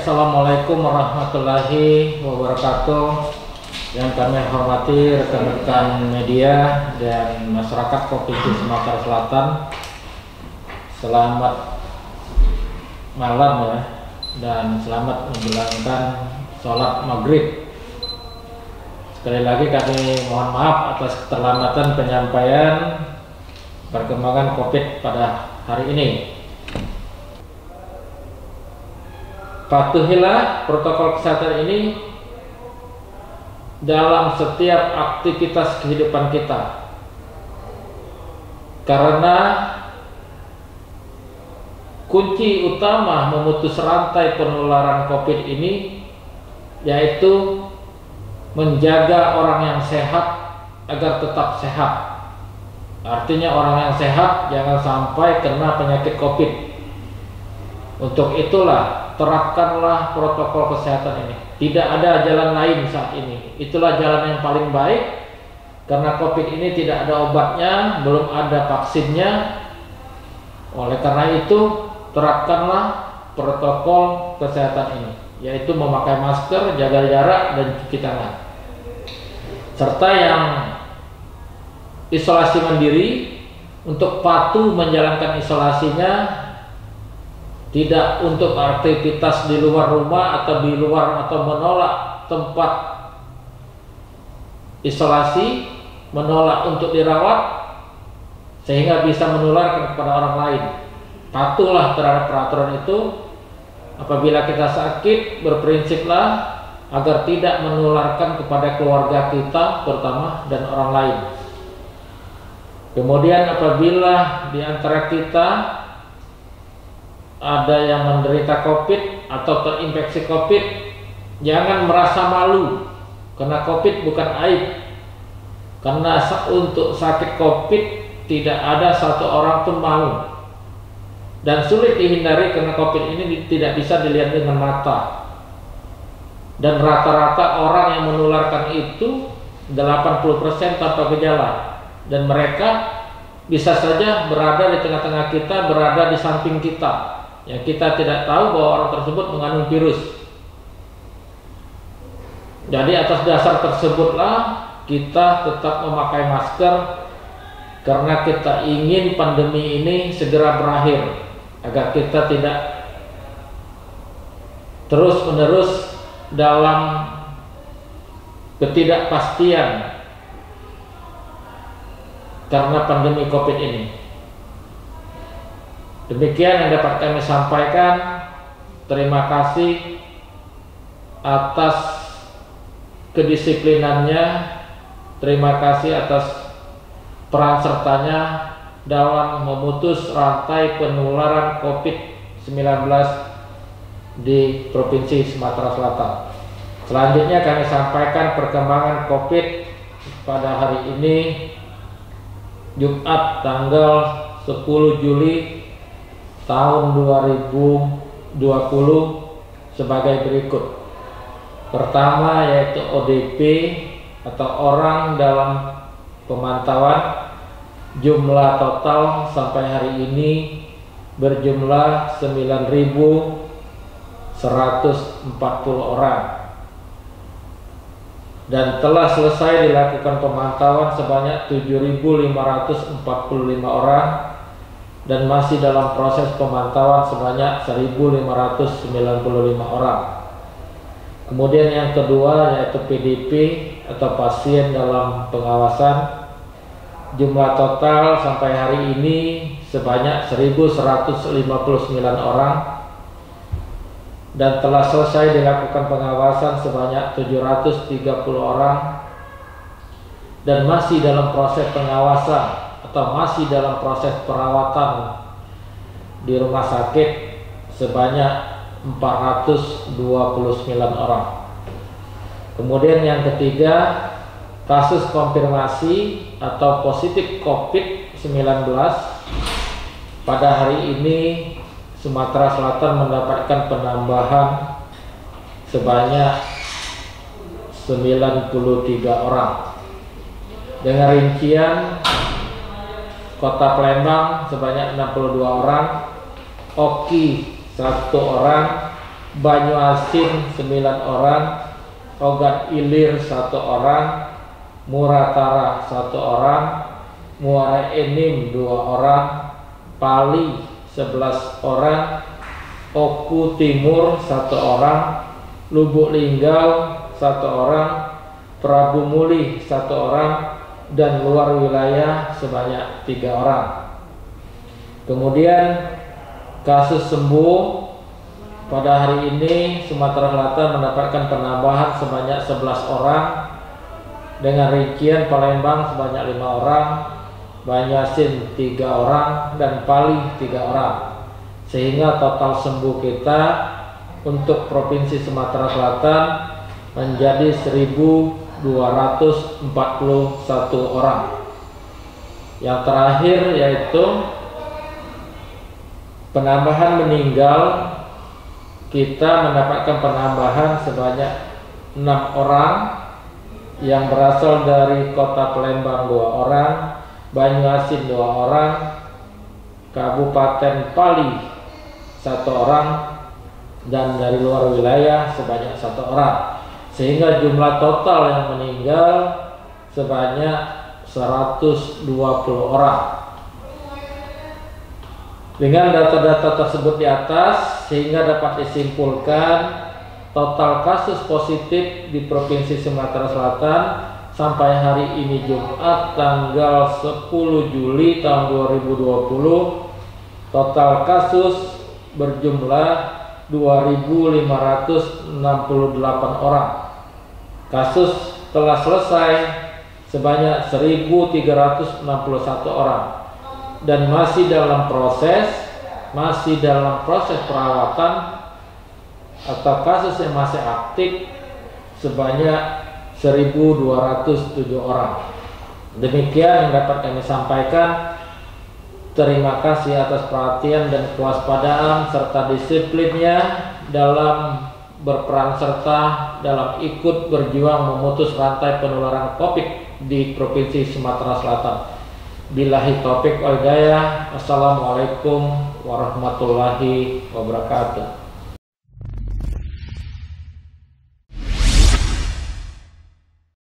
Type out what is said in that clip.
Assalamualaikum warahmatullahi wabarakatuh. Yang kami hormati rekan-rekan media dan masyarakat Provinsi Sumatera Selatan. Selamat malam ya, dan selamat menjalankan sholat maghrib. Sekali lagi kami mohon maaf atas keterlambatan penyampaian perkembangan COVID pada hari ini. Patuhilah protokol kesehatan ini dalam setiap aktivitas kehidupan kita, karena kunci utama memutus rantai penularan COVID ini yaitu menjaga orang yang sehat agar tetap sehat. Artinya orang yang sehat jangan sampai kena penyakit COVID. Untuk itulah terapkanlah protokol kesehatan ini. Tidak ada jalan lain saat ini. Itulah jalan yang paling baik, karena COVID ini tidak ada obatnya, belum ada vaksinnya. Oleh karena itu, terapkanlah protokol kesehatan ini, yaitu memakai masker, jaga jarak, dan cuci tangan. Serta yang isolasi mandiri, untuk patuh menjalankan isolasinya, tidak untuk aktivitas di luar rumah atau di luar atau menolak tempat isolasi, menolak untuk dirawat sehingga bisa menularkan kepada orang lain. Patuhlah terhadap peraturan itu. Apabila kita sakit, berprinsiplah agar tidak menularkan kepada keluarga kita pertama dan orang lain. Kemudian apabila di antara kita ada yang menderita COVID atau terinfeksi COVID, jangan merasa malu, karena COVID bukan aib. Karena untuk sakit COVID tidak ada satu orang pun mau, dan sulit dihindari karena COVID ini tidak bisa dilihat dengan mata. Dan rata-rata orang yang menularkan itu 80% tanpa gejala, dan mereka bisa saja berada di tengah-tengah kita, berada di samping kita, yang kita tidak tahu bahwa orang tersebut mengandung virus. Jadi atas dasar tersebutlah kita tetap memakai masker, karena kita ingin pandemi ini segera berakhir, agar kita tidak terus-menerus dalam ketidakpastian karena pandemi COVID ini. Demikian yang dapat kami sampaikan. Terima kasih atas kedisiplinannya. Terima kasih atas peran sertanya dalam memutus rantai penularan COVID-19 di Provinsi Sumatera Selatan. Selanjutnya kami sampaikan perkembangan COVID pada hari ini, Jumat tanggal 10 Juli tahun 2020 sebagai berikut. Pertama yaitu ODP atau orang dalam pemantauan, jumlah total sampai hari ini berjumlah 9.140 orang, dan telah selesai dilakukan pemantauan sebanyak 7.545 orang, dan masih dalam proses pemantauan sebanyak 1.595 orang. Kemudian yang kedua yaitu PDP atau pasien dalam pengawasan, jumlah total sampai hari ini sebanyak 1.159 orang, dan telah selesai dilakukan pengawasan sebanyak 730 orang, dan masih dalam proses pengawasan atau masih dalam proses perawatan di rumah sakit sebanyak 429 orang. Kemudian yang ketiga, kasus konfirmasi atau positif COVID-19 pada hari ini Sumatera Selatan mendapatkan penambahan sebanyak 93 orang. Dengan rincian Kota Palembang sebanyak 62 orang, Oki 1 orang, Banyuasin 9 orang, Ogan Ilir 1 orang, Muratara 1 orang, Muara Enim 2 orang, Pali 11 orang, Oku Timur 1 orang, Lubuk Linggau 1 orang, Prabu Mulih 1 orang, dan luar wilayah sebanyak 3 orang. Kemudian kasus sembuh pada hari ini Sumatera Selatan mendapatkan penambahan sebanyak 11 orang, dengan rincian Palembang sebanyak 5 orang, Banyuasin 3 orang, dan Pali 3 orang, sehingga total sembuh kita untuk Provinsi Sumatera Selatan menjadi 1.241 orang. Yang terakhir yaitu penambahan meninggal, kita mendapatkan penambahan sebanyak 6 orang yang berasal dari Kota Palembang 2 orang, Banyuasin 2 orang, Kabupaten Pali 1 orang, dan dari luar wilayah sebanyak 1 orang, sehingga jumlah total yang meninggal sebanyak 120 orang. Dengan data-data tersebut di atas, sehingga dapat disimpulkan total kasus positif di Provinsi Sumatera Selatan sampai hari ini Jumat tanggal 10 Juli tahun 2020, total kasus berjumlah 2.568 orang. Kasus telah selesai sebanyak 1.361 orang dan masih dalam proses perawatan atau kasus yang masih aktif sebanyak 1.207 orang. Demikian yang dapat kami sampaikan. Terima kasih atas perhatian dan kewaspadaan serta disiplinnya dalam berperan serta dalam ikut berjuang memutus rantai penularan COVID di Provinsi Sumatera Selatan. Billahi taufik wal hidayah. Assalamualaikum warahmatullahi wabarakatuh.